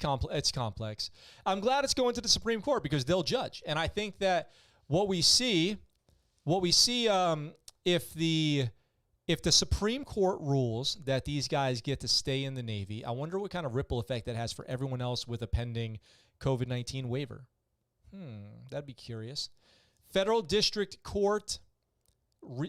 complex. I'm glad it's going to the Supreme Court because they'll judge. And I think that what we see if the Supreme Court rules that these guys get to stay in the Navy, I wonder what kind of ripple effect that has for everyone else with a pending COVID-19 waiver. That'd be curious. Federal District Court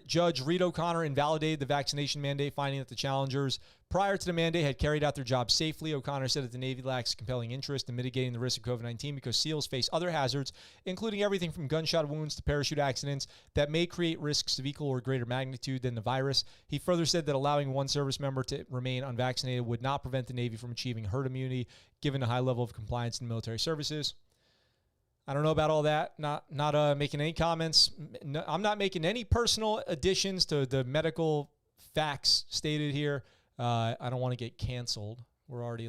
Judge Reed O'Connor invalidated the vaccination mandate, finding that the challengers prior to the mandate had carried out their job safely. O'Connor said that the Navy lacks compelling interest in mitigating the risk of COVID-19 because SEALs face other hazards, including everything from gunshot wounds to parachute accidents that may create risks of equal or greater magnitude than the virus. He further said that allowing one service member to remain unvaccinated would not prevent the Navy from achieving herd immunity, given the high level of compliance in military services. I don't know about all that. Not making any comments. No, I'm not making any personal additions to the medical facts stated here. I don't want to get canceled. We're already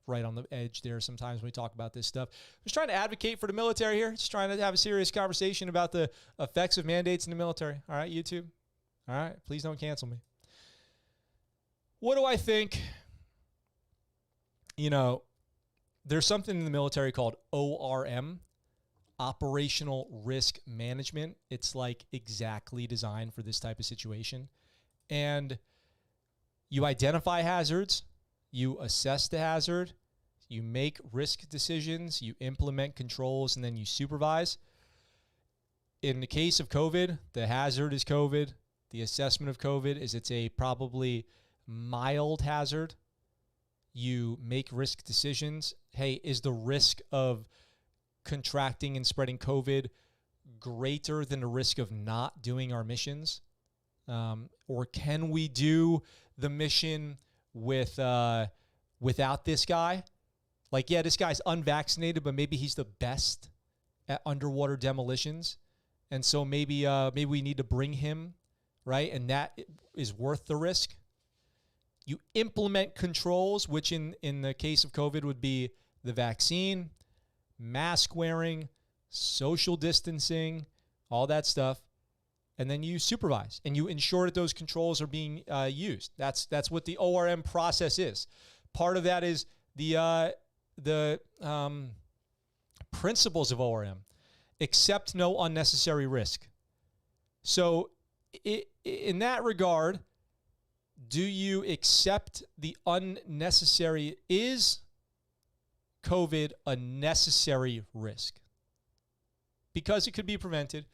right on the edge there sometimes when we talk about this stuff. I'm just trying to advocate for the military here. Just trying to have a serious conversation about the effects of mandates in the military. All right, YouTube? All right, please don't cancel me. What do I think? There's something in the military called ORM, Operational Risk Management. It's exactly designed for this type of situation. And you identify hazards, you assess the hazard, you make risk decisions, you implement controls, and then you supervise. In the case of COVID, the hazard is COVID. The assessment of COVID is it's a probably mild hazard. You make risk decisions. Hey, is the risk of contracting and spreading COVID greater than the risk of not doing our missions? Or can we do the mission without this guy? This guy's unvaccinated, but maybe he's the best at underwater demolitions. And so maybe we need to bring him, right? And that is worth the risk. You implement controls, which in the case of COVID would be the vaccine, mask wearing, social distancing, all that stuff. And then you supervise and you ensure that those controls are being used. That's what the ORM process is. Part of that is the principles of ORM. Accept no unnecessary risk. So in that regard, do you accept the unnecessary? Is COVID a necessary risk? Because it could be prevented.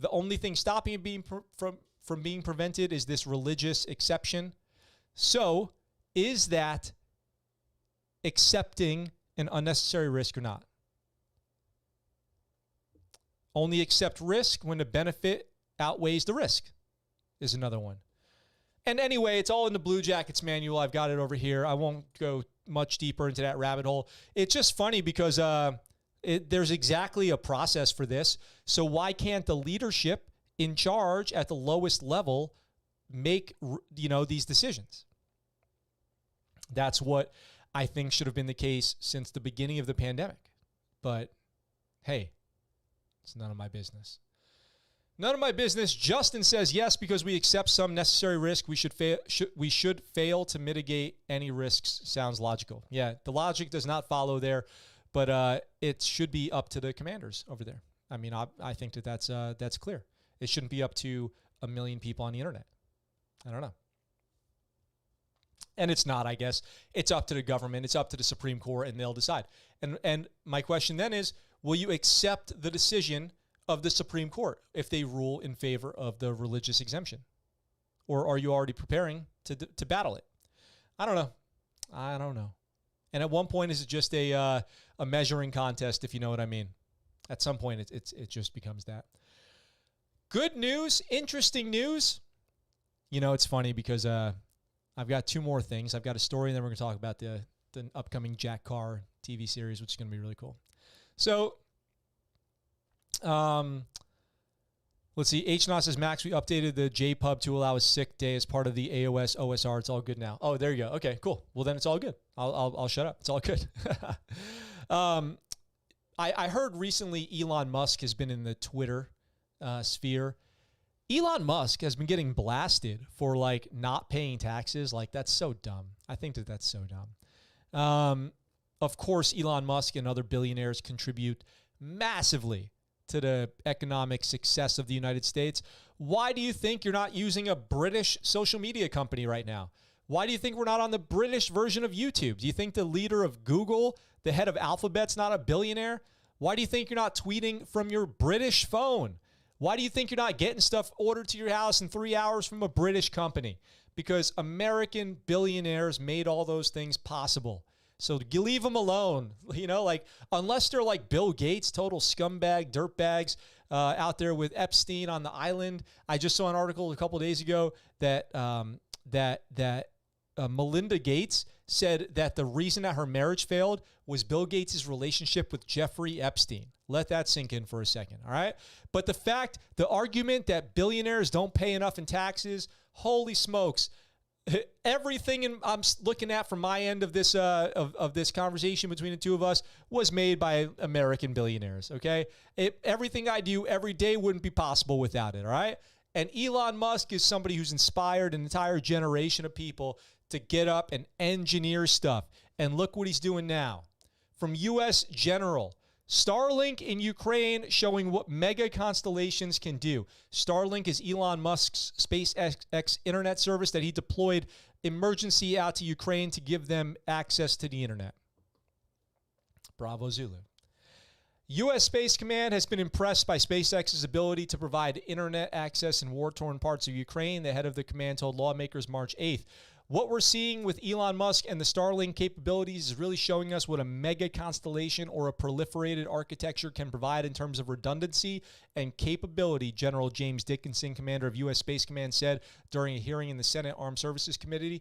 The only thing stopping it from being prevented is this religious exception. So is that accepting an unnecessary risk or not? Only accept risk when the benefit outweighs the risk is another one. And anyway, it's all in the Blue Jackets manual. I've got it over here. I won't go much deeper into that rabbit hole. It's just funny because there's exactly a process for this. So why can't the leadership in charge at the lowest level make, these decisions. That's what I think should have been the case since the beginning of the pandemic. But hey, it's none of my business. None of my business. Justin says, yes, because we accept some necessary risk, we should fail to mitigate any risks. Sounds logical. Yeah, the logic does not follow there, but it should be up to the commanders over there. I mean, I think that's clear. It shouldn't be up to 1 million people on the internet. I don't know. And it's not, I guess. It's up to the government. It's up to the Supreme Court, and they'll decide. And my question then is, will you accept the decision of the Supreme Court if they rule in favor of the religious exemption? Or are you already preparing to battle it? I don't know. And at one point, is it just a measuring contest, if you know what I mean? At some point, it just becomes that. Good news, interesting news. It's funny because I've got 2 more things. I've got a story, and then we're going to talk about the upcoming Jack Carr TV series, which is going to be really cool. So, let's see. HNOS says, Max, we updated the JPub to allow a sick day as part of the AOS OSR. It's all good now. Oh, there you go. Okay, cool. Well, then it's all good. I'll shut up. It's all good. I heard recently Elon Musk has been in the Twitter sphere. Elon Musk has been getting blasted for not paying taxes. That's so dumb. I think that's so dumb. Of course, Elon Musk and other billionaires contribute massively to the economic success of the United States. Why do you think you're not using a British social media company right now? Why do you think we're not on the British version of YouTube? Do you think the leader of Google, the head of Alphabet's not a billionaire? Why do you think you're not tweeting from your British phone? Why do you think you're not getting stuff ordered to your house in 3 hours from a British company? Because American billionaires made all those things possible. So you leave them alone, unless they're like Bill Gates, total scumbag, dirtbags out there with Epstein on the island. I just saw an article a couple of days ago that Melinda Gates said that the reason that her marriage failed was Bill Gates' relationship with Jeffrey Epstein. Let that sink in for a second, all right? But the argument that billionaires don't pay enough in taxes, holy smokes. Everything I'm looking at from my end of this of this conversation between the two of us was made by American billionaires, okay? Everything I do every day wouldn't be possible without it, all right? And Elon Musk is somebody who's inspired an entire generation of people to get up and engineer stuff. And look what he's doing now. From U.S. General, Starlink in Ukraine showing what mega constellations can do. Starlink is Elon Musk's SpaceX internet service that he deployed emergency out to Ukraine to give them access to the internet. Bravo Zulu. U.S. Space Command has been impressed by SpaceX's ability to provide internet access in war-torn parts of Ukraine. The head of the command told lawmakers March 8th. What we're seeing with Elon Musk and the Starlink capabilities is really showing us what a mega constellation or a proliferated architecture can provide in terms of redundancy and capability, General James Dickinson, commander of U.S. Space Command, said during a hearing in the Senate Armed Services Committee.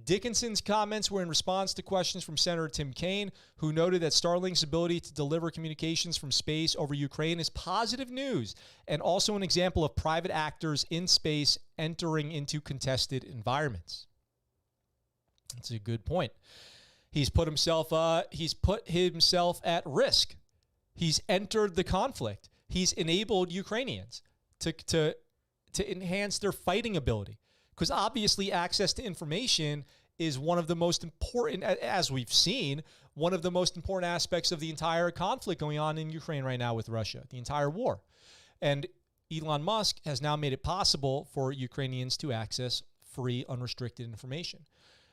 Dickinson's comments were in response to questions from Senator Tim Kaine, who noted that Starlink's ability to deliver communications from space over Ukraine is positive news and also an example of private actors in space entering into contested environments. That's a good point. He's put himself at risk. He's entered the conflict. He's enabled Ukrainians to enhance their fighting ability. Because obviously access to information is one of the most important, as we've seen, one of the most important aspects of the entire conflict going on in Ukraine right now with Russia, the entire war. And Elon Musk has now made it possible for Ukrainians to access free, unrestricted information.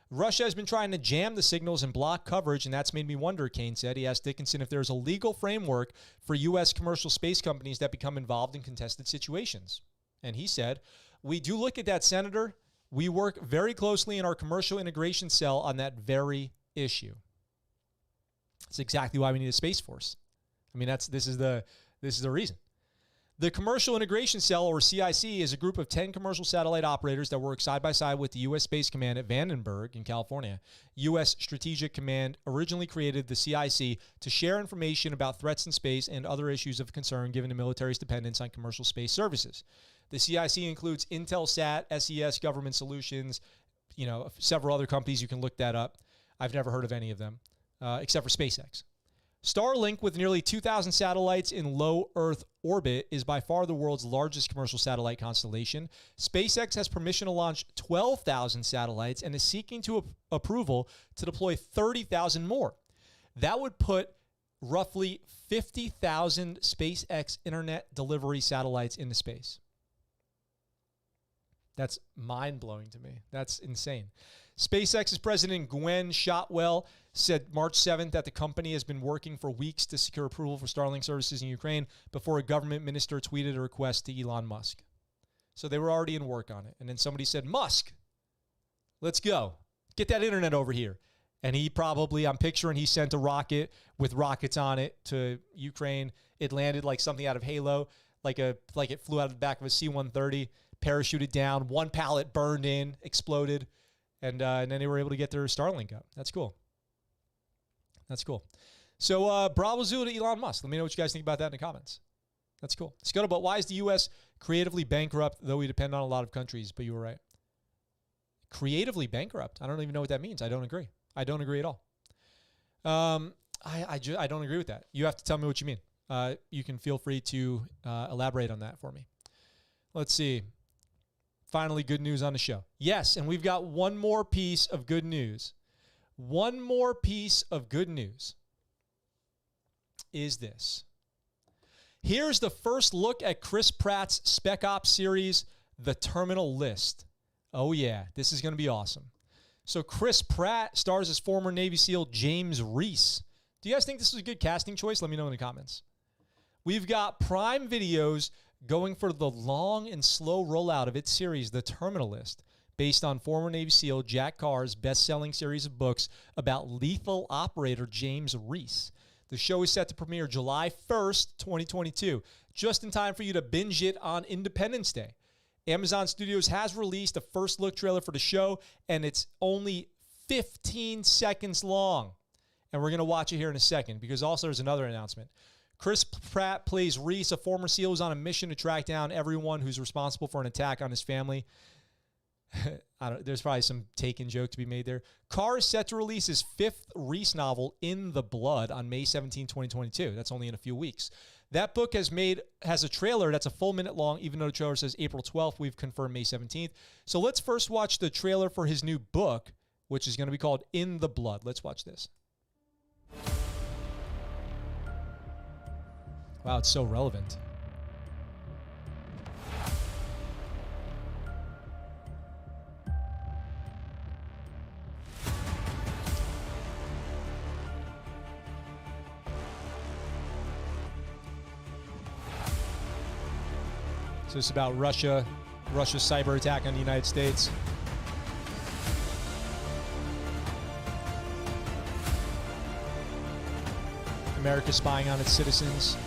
Russia has been trying to jam the signals and block coverage, and that's made me wonder, Kaine said. He asked Dickinson if there's a legal framework for U.S. commercial space companies that become involved in contested situations. And he said, we do look at that, Senator. We work very closely in our commercial integration cell on that very issue. That's exactly why we need a Space Force. I mean, this is the reason. The Commercial Integration Cell, or CIC, is a group of 10 commercial satellite operators that work side by side with the U.S. Space Command at Vandenberg in California. U.S. Strategic Command originally created the CIC to share information about threats in space and other issues of concern given the military's dependence on commercial space services. The CIC includes Intelsat, SES Government Solutions, several other companies. You can look that up. I've never heard of any of them, except for SpaceX. Starlink, with nearly 2,000 satellites in low Earth orbit, is by far the world's largest commercial satellite constellation. SpaceX has permission to launch 12,000 satellites and is seeking approval to deploy 30,000 more. That would put roughly 50,000 SpaceX internet delivery satellites into space. That's mind-blowing to me. That's insane. SpaceX's president, Gwen Shotwell, said March 7th that the company has been working for weeks to secure approval for Starlink services in Ukraine before a government minister tweeted a request to Elon Musk. So they were already in work on it. And then somebody said, Musk, let's go. Get that internet over here. And he probably, I'm picturing he sent a rocket with rockets on it to Ukraine. It landed like something out of Halo, like it flew out of the back of a C-130, parachuted down, one pallet burned in, exploded, and then they were able to get their Starlink up. That's cool. That's cool. So bravo zoo to Elon Musk. Let me know what you guys think about that in the comments. That's cool. Scuttlebutt, why is the U.S. creatively bankrupt, though we depend on a lot of countries? But you were right. Creatively bankrupt? I don't even know what that means. I don't agree. I don't agree at all. I don't agree with that. You have to tell me what you mean. You can feel free to elaborate on that for me. Let's see. Finally, good news on the show. Yes, and we've got one more piece of good news. One more piece of good news is this. Here's the first look at Chris Pratt's Spec Ops series, The Terminal List. Oh, yeah, this is going to be awesome. So Chris Pratt stars as former Navy SEAL James Reese. Do you guys think this was a good casting choice? Let me know in the comments. We've got Prime Videos going for the long and slow rollout of its series, The Terminal List, based on former Navy SEAL Jack Carr's best-selling series of books about lethal operator James Reese. The show is set to premiere July 1st, 2022, just in time for you to binge it on Independence Day. Amazon Studios has released a first-look trailer for the show, and it's only 15 seconds long. And we're going to watch it here in a second, because also there's another announcement. Chris Pratt plays Reese, a former SEAL who's on a mission to track down everyone who's responsible for an attack on his family. There's probably some Taken joke to be made there. Carr is set to release his 5th Reese novel, In the Blood, on May 17, 2022. That's only in a few weeks. That book has a trailer that's a full minute long, even though the trailer says April 12th. We've confirmed May 17th. So let's first watch the trailer for his new book, which is going to be called In the Blood. Let's watch this. Wow, it's so relevant. So it's about Russia's cyber attack on the United States. America spying on its citizens.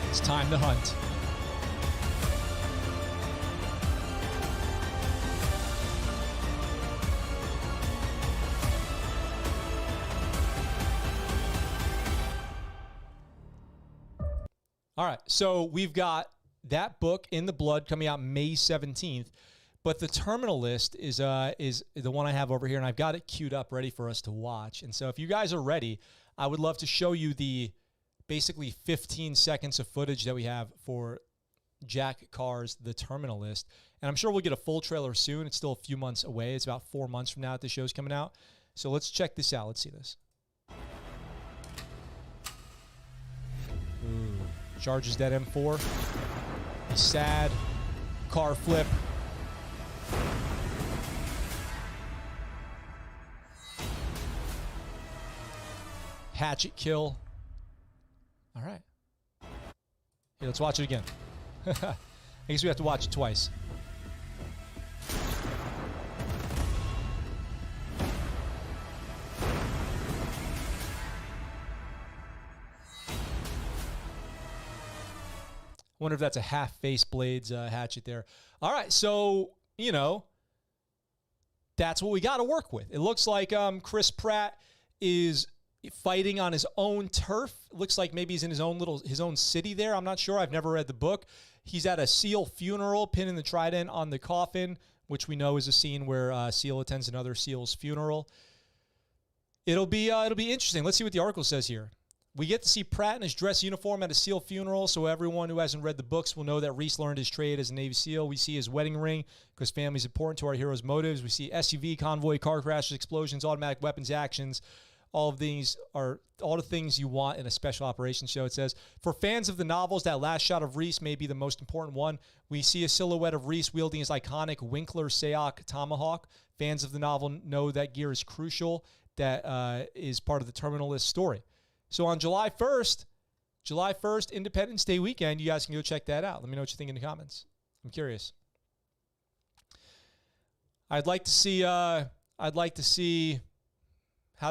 It's time to hunt. All right, so we've got that book, In the Blood, coming out May 17th. But the Terminal List is the one I have over here, and I've got it queued up ready for us to watch. And so if you guys are ready, I would love to show you the basically 15 seconds of footage that we have for Jack Carr's The Terminal List. And I'm sure we'll get a full trailer soon. It's still a few months away. It's about 4 months from now that the show's coming out. So let's check this out. Let's see this. Ooh. Charges that M4. He's sad. Car flip. Hatchet kill. All right. Here, let's watch it again. I guess we have to watch it twice. Wonder if that's a half-face blades hatchet there. All right, so, that's what we got to work with. It looks like Chris Pratt is fighting on his own turf. Looks like maybe he's in his own city there. I'm not sure. I've never read the book. He's at a SEAL funeral, pinning the trident on the coffin, which we know is a scene where SEAL attends another SEAL's funeral. It'll be interesting. Let's see what the article says here. We get to see Pratt in his dress uniform at a SEAL funeral, so everyone who hasn't read the books will know that Reese learned his trade as a Navy SEAL. We see his wedding ring because family is important to our hero's motives. We see SUV, convoy, car crashes, explosions, automatic weapons actions. All of these are all the things you want in a special operations show, it says. For fans of the novels, that last shot of Reese may be the most important one. We see a silhouette of Reese wielding his iconic Winkler Sayok tomahawk. Fans of the novel know that gear is crucial. That is part of the Terminalist story. So on July 1st, Independence Day weekend, you guys can go check that out. Let me know what you think in the comments. I'm curious. I'd like to see how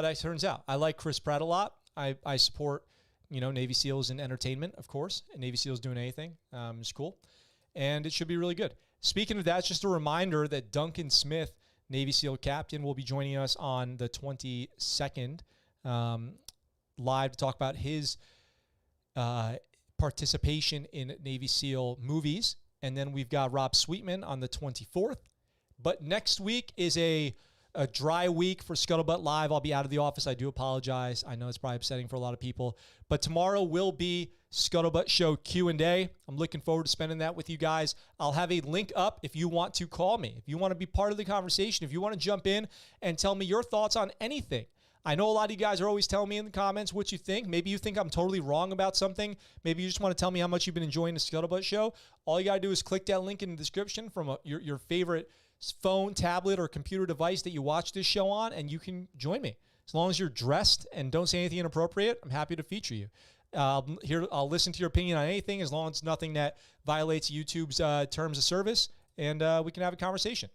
that turns out. I like Chris Pratt a lot. I support, Navy SEALs in entertainment, of course. And Navy SEALs doing anything is cool. And it should be really good. Speaking of that, just a reminder that Duncan Smith, Navy SEAL captain, will be joining us on the 22nd live to talk about his participation in Navy SEAL movies. And then we've got Rob Sweetman on the 24th. But next week is a dry week for Scuttlebutt Live. I'll be out of the office. I do apologize. I know it's probably upsetting for a lot of people. But tomorrow will be Scuttlebutt Show Q&A. I'm looking forward to spending that with you guys. I'll have a link up if you want to call me, if you want to be part of the conversation, if you want to jump in and tell me your thoughts on anything. I know a lot of you guys are always telling me in the comments what you think. Maybe you think I'm totally wrong about something. Maybe you just want to tell me how much you've been enjoying the Scuttlebutt Show. All you got to do is click that link in the description from your favorite phone, tablet, or computer device that you watch this show on, and you can join me. As long as you're dressed and don't say anything inappropriate, I'm happy to feature you. I'll listen to your opinion on anything as long as it's nothing that violates YouTube's terms of service, and we can have a conversation.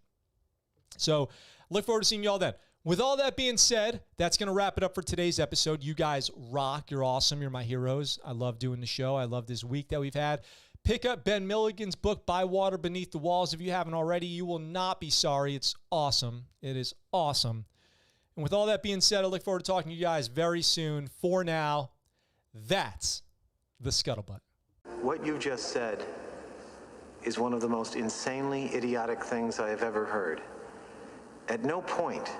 So look forward to seeing you all then. With all that being said, that's going to wrap it up for today's episode. You guys rock. You're awesome. You're my heroes. I love doing the show. I love this week that we've had. Pick up Ben Milligan's book, By Water Beneath the Walls. If you haven't already, you will not be sorry. It's awesome. It is awesome. And with all that being said, I look forward to talking to you guys very soon. For now, that's the Scuttlebutt. What you just said is one of the most insanely idiotic things I have ever heard. At no point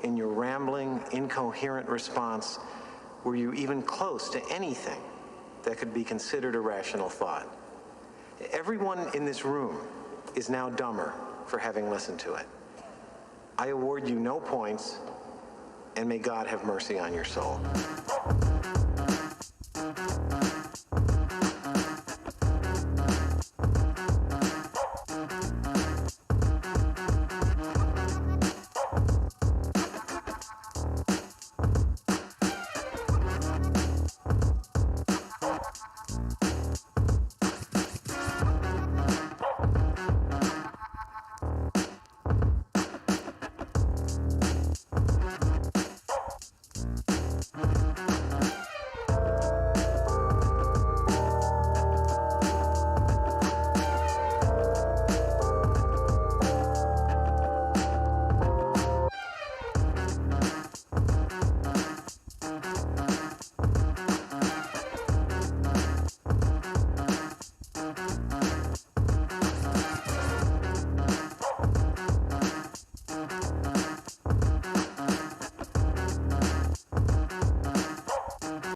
in your rambling, incoherent response were you even close to anything that could be considered a rational thought. Everyone in this room is now dumber for having listened to it. I award you no points, and may God have mercy on your soul.